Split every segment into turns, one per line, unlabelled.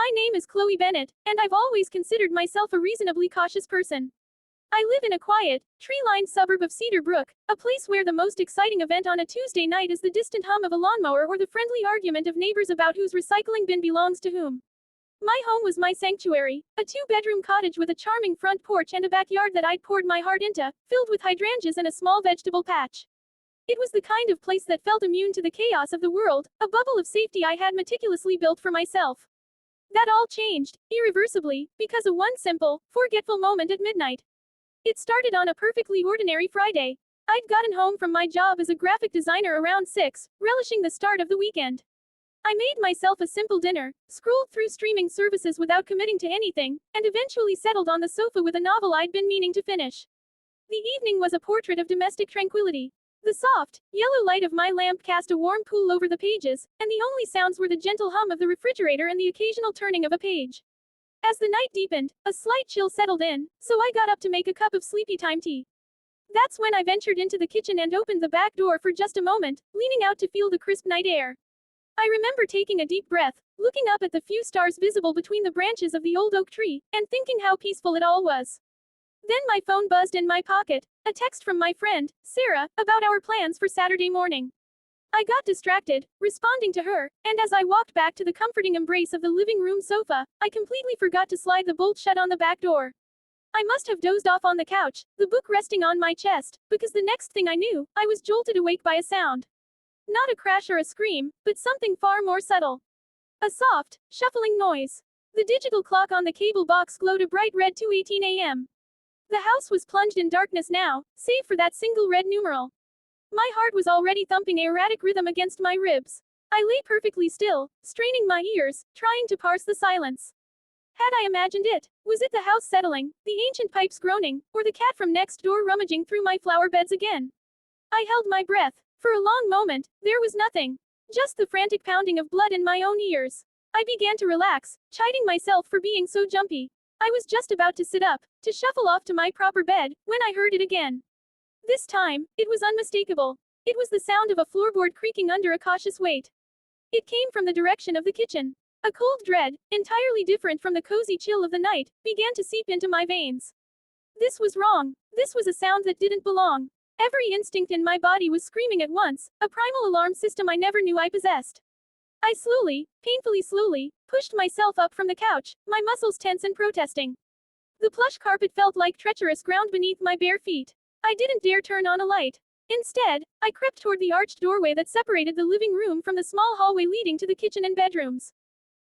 My name is Chloe Bennett, and I've always considered myself a reasonably cautious person. I live in a quiet, tree-lined suburb of Cedar Brook, a place where the most exciting event on a Tuesday night is the distant hum of a lawnmower or the friendly argument of neighbors about whose recycling bin belongs to whom. My home was my sanctuary, a two-bedroom cottage with a charming front porch and a backyard that I'd poured my heart into, filled with hydrangeas and a small vegetable patch. It was the kind of place that felt immune to the chaos of the world, a bubble of safety I had meticulously built for myself. That all changed, irreversibly, because of one simple, forgetful moment at midnight. It started on a perfectly ordinary Friday. I'd gotten home from my job as a graphic designer around 6, relishing the start of the weekend. I made myself a simple dinner, scrolled through streaming services without committing to anything, and eventually settled on the sofa with a novel I'd been meaning to finish. The evening was a portrait of domestic tranquility. The soft, yellow light of my lamp cast a warm pool over the pages, and the only sounds were the gentle hum of the refrigerator and the occasional turning of a page. As the night deepened, a slight chill settled in, so I got up to make a cup of sleepy time tea. That's when I ventured into the kitchen and opened the back door for just a moment, leaning out to feel the crisp night air. I remember taking a deep breath, looking up at the few stars visible between the branches of the old oak tree, and thinking how peaceful it all was. Then my phone buzzed in my pocket, a text from my friend, Sarah, about our plans for Saturday morning. I got distracted, responding to her, and as I walked back to the comforting embrace of the living room sofa, I completely forgot to slide the bolt shut on the back door. I must have dozed off on the couch, the book resting on my chest, because the next thing I knew, I was jolted awake by a sound. Not a crash or a scream, but something far more subtle. A soft, shuffling noise. The digital clock on the cable box glowed a bright red 2:18 a.m. The house was plunged in darkness now, save for that single red numeral. My heart was already thumping a erratic rhythm against my ribs. I lay perfectly still, straining my ears, trying to parse the silence. Had I imagined it? Was it the house settling, the ancient pipes groaning, or the cat from next door rummaging through my flower beds again? I held my breath. For a long moment, there was nothing. Just the frantic pounding of blood in my own ears. I began to relax, chiding myself for being so jumpy. I was just about to sit up, to shuffle off to my proper bed, when I heard it again. This time, it was unmistakable. It was the sound of a floorboard creaking under a cautious weight. It came from the direction of the kitchen. A cold dread, entirely different from the cozy chill of the night, began to seep into my veins. This was wrong. This was a sound that didn't belong. Every instinct in my body was screaming at once, a primal alarm system I never knew I possessed. I slowly, painfully slowly, pushed myself up from the couch, my muscles tense and protesting. The plush carpet felt like treacherous ground beneath my bare feet. I didn't dare turn on a light. Instead, I crept toward the arched doorway that separated the living room from the small hallway leading to the kitchen and bedrooms.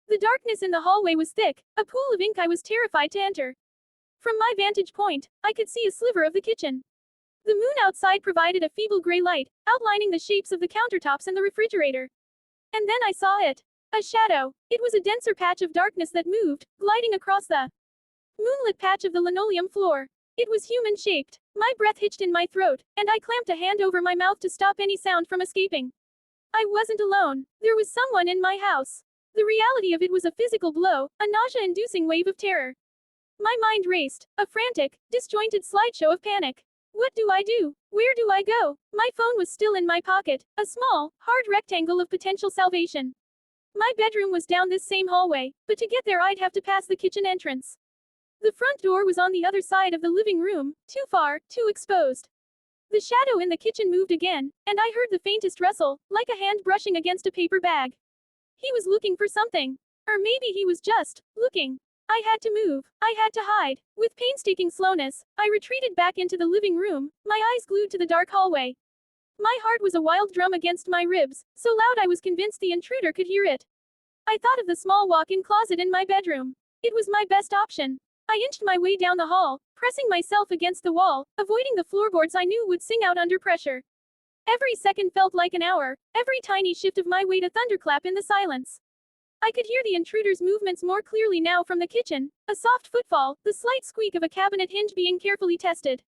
The darkness in the hallway was thick, a pool of ink I was terrified to enter. From my vantage point, I could see a sliver of the kitchen. The moon outside provided a feeble gray light, outlining the shapes of the countertops and the refrigerator. And then I saw it. A shadow. It was a denser patch of darkness that moved, gliding across the moonlit patch of the linoleum floor. It was human-shaped. My breath hitched in my throat, and I clamped a hand over my mouth to stop any sound from escaping. I wasn't alone. There was someone in my house. The reality of it was a physical blow, a nausea-inducing wave of terror. My mind raced, a frantic, disjointed slideshow of panic. What do I do? Where do I go? My phone was still in my pocket, a small, hard rectangle of potential salvation. My bedroom was down this same hallway, but to get there I'd have to pass the kitchen entrance. The front door was on the other side of the living room, too far, too exposed. The shadow in the kitchen moved again, and I heard the faintest rustle, like a hand brushing against a paper bag. He was looking for something. Or maybe he was just looking. I had to move. I had to hide. With painstaking slowness, I retreated back into the living room, my eyes glued to the dark hallway. My heart was a wild drum against my ribs, so loud I was convinced the intruder could hear it. I thought of the small walk-in closet in my bedroom. It was my best option. I inched my way down the hall, pressing myself against the wall, avoiding the floorboards I knew would sing out under pressure. Every second felt like an hour, every tiny shift of my weight a thunderclap in the silence. I could hear the intruder's movements more clearly now from the kitchen, a soft footfall, the slight squeak of a cabinet hinge being carefully tested.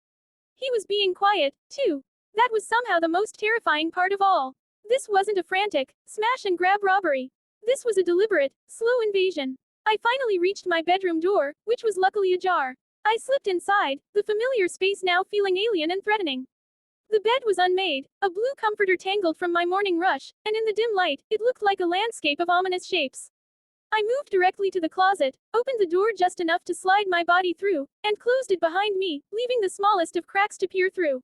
He was being quiet, too. That was somehow the most terrifying part of all. This wasn't a frantic, smash-and-grab robbery. This was a deliberate, slow invasion. I finally reached my bedroom door, which was luckily ajar. I slipped inside, the familiar space now feeling alien and threatening. The bed was unmade, a blue comforter tangled from my morning rush, and in the dim light, it looked like a landscape of ominous shapes. I moved directly to the closet, opened the door just enough to slide my body through, and closed it behind me, leaving the smallest of cracks to peer through.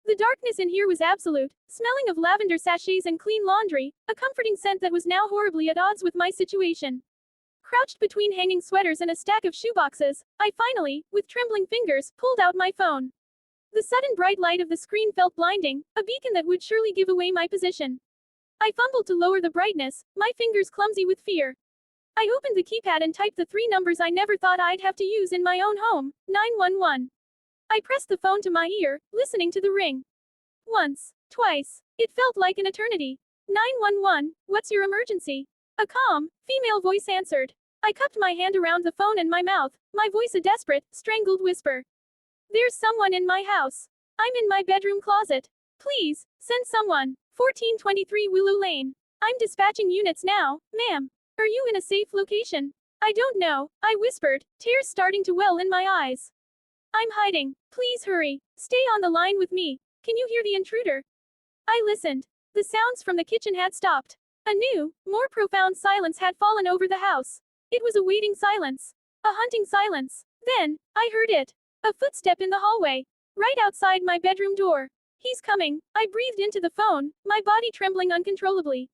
The darkness in here was absolute, smelling of lavender sachets and clean laundry, a comforting scent that was now horribly at odds with my situation. Crouched between hanging sweaters and a stack of shoeboxes, I finally, with trembling fingers, pulled out my phone. The sudden bright light of the screen felt blinding, a beacon that would surely give away my position. I fumbled to lower the brightness, my fingers clumsy with fear. I opened the keypad and typed the 3 numbers I never thought I'd have to use in my own home, 911. I pressed the phone to my ear, listening to the ring. Once, twice, it felt like an eternity. 911, what's your emergency? A calm, female voice answered. I cupped my hand around the phone and my mouth, my voice a desperate, strangled whisper. There's someone in my house. I'm in my bedroom closet. Please, send someone. 1423 Willow Lane. I'm dispatching units now, ma'am. Are you in a safe location? I don't know, I whispered, tears starting to well in my eyes. I'm hiding. Please hurry. Stay on the line with me. Can you hear the intruder? I listened. The sounds from the kitchen had stopped. A new, more profound silence had fallen over the house. It was a waiting silence. A hunting silence. Then, I heard it. A footstep in the hallway. Right outside my bedroom door. He's coming. I breathed into the phone, my body trembling uncontrollably.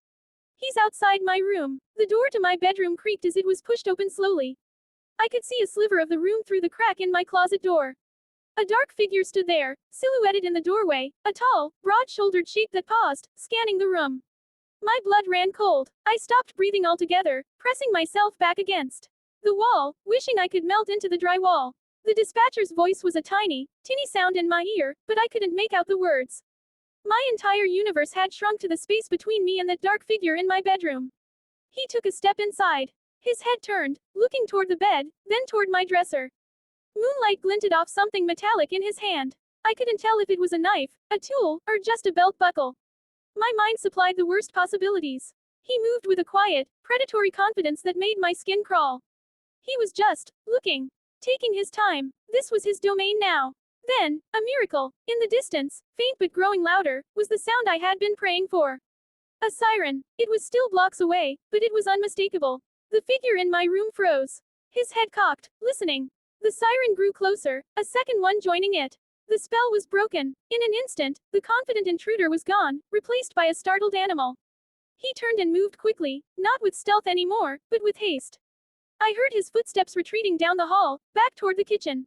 He's outside my room. The door to my bedroom creaked as it was pushed open slowly. I could see a sliver of the room through the crack in my closet door. A dark figure stood there, silhouetted in the doorway, a tall, broad-shouldered shape that paused, scanning the room. My blood ran cold. I stopped breathing altogether, pressing myself back against the wall, wishing I could melt into the drywall. The dispatcher's voice was a tiny, tinny sound in my ear, but I couldn't make out the words. My entire universe had shrunk to the space between me and that dark figure in my bedroom. He took a step inside. His head turned, looking toward the bed, then toward my dresser. Moonlight glinted off something metallic in his hand. I couldn't tell if it was a knife, a tool, or just a belt buckle. My mind supplied the worst possibilities. He moved with a quiet, predatory confidence that made my skin crawl. He was just looking, taking his time. This was his domain now. Then, a miracle, in the distance, faint but growing louder, was the sound I had been praying for. A siren. It was still blocks away, but it was unmistakable. The figure in my room froze. His head cocked, listening. The siren grew closer, a second one joining it. The spell was broken. In an instant, the confident intruder was gone, replaced by a startled animal. He turned and moved quickly, not with stealth anymore, but with haste. I heard his footsteps retreating down the hall, back toward the kitchen.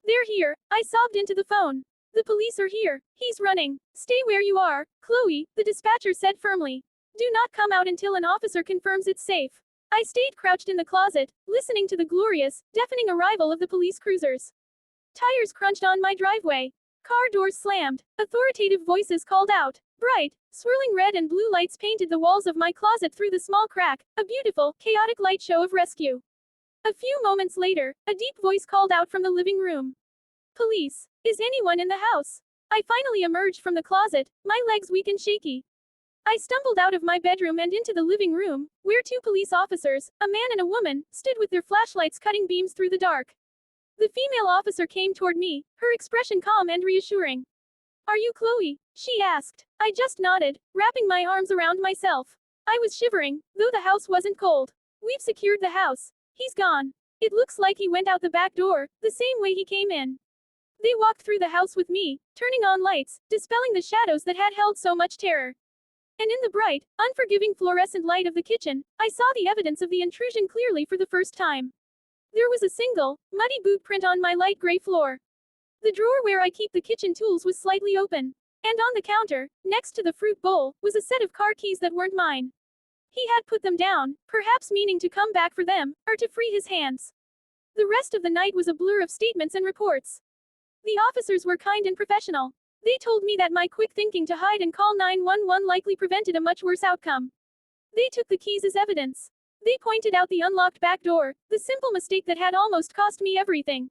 They're here, I sobbed into the phone. The police are here. He's running. Stay where you are, Chloe, the dispatcher said firmly. Do not come out until an officer confirms it's safe. I stayed crouched in the closet, listening to the glorious, deafening arrival of the police cruisers. Tires crunched on my driveway. Car doors slammed. Authoritative voices called out. Bright, swirling red and blue lights painted the walls of my closet through the small crack, a beautiful, chaotic light show of rescue. A few moments later, a deep voice called out from the living room. Police, is anyone in the house? I finally emerged from the closet, my legs weak and shaky. I stumbled out of my bedroom and into the living room, where 2 police officers, a man and a woman, stood with their flashlights cutting beams through the dark. The female officer came toward me, her expression calm and reassuring. Are you Chloe? She asked. I just nodded, wrapping my arms around myself. I was shivering, though the house wasn't cold. We've secured the house. He's gone. It looks like he went out the back door, the same way he came in. They walked through the house with me, turning on lights, dispelling the shadows that had held so much terror. And in the bright, unforgiving fluorescent light of the kitchen, I saw the evidence of the intrusion clearly for the first time. There was a single, muddy boot print on my light gray floor. The drawer where I keep the kitchen tools was slightly open. And on the counter, next to the fruit bowl, was a set of car keys that weren't mine. He had put them down, perhaps meaning to come back for them, or to free his hands. The rest of the night was a blur of statements and reports. The officers were kind and professional. They told me that my quick thinking to hide and call 911 likely prevented a much worse outcome. They took the keys as evidence. They pointed out the unlocked back door, the simple mistake that had almost cost me everything.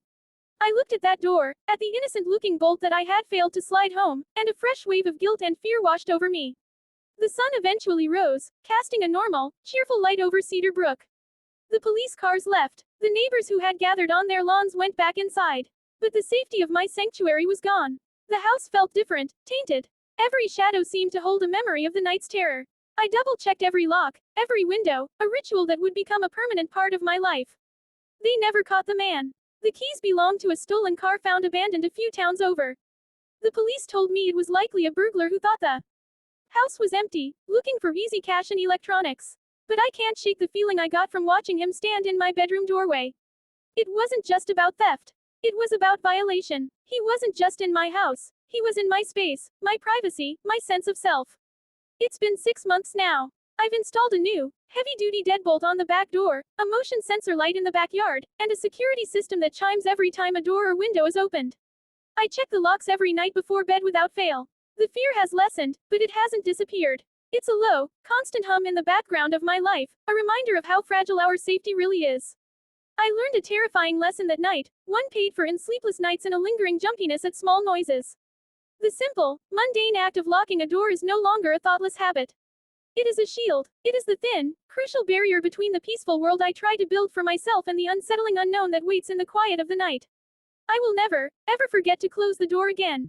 I looked at that door, at the innocent-looking bolt that I had failed to slide home, and a fresh wave of guilt and fear washed over me. The sun eventually rose, casting a normal, cheerful light over Cedar Brook. The police cars left. The neighbors who had gathered on their lawns went back inside. But the safety of my sanctuary was gone. The house felt different, tainted. Every shadow seemed to hold a memory of the night's terror. I double-checked every lock, every window, a ritual that would become a permanent part of my life. They never caught the man. The keys belonged to a stolen car found abandoned a few towns over. The police told me it was likely a burglar who thought the house was empty, looking for easy cash and electronics. But I can't shake the feeling I got from watching him stand in my bedroom doorway. It wasn't just about theft. It was about violation. He wasn't just in my house. He was in my space, my privacy, my sense of self. It's been 6 months now. I've installed a new, heavy-duty deadbolt on the back door, a motion sensor light in the backyard, and a security system that chimes every time a door or window is opened. I check the locks every night before bed without fail. The fear has lessened, but it hasn't disappeared. It's a low, constant hum in the background of my life, a reminder of how fragile our safety really is. I learned a terrifying lesson that night, one paid for in sleepless nights and a lingering jumpiness at small noises. The simple, mundane act of locking a door is no longer a thoughtless habit. It is a shield. It is the thin, crucial barrier between the peaceful world I try to build for myself and the unsettling unknown that waits in the quiet of the night. I will never, ever forget to close the door again.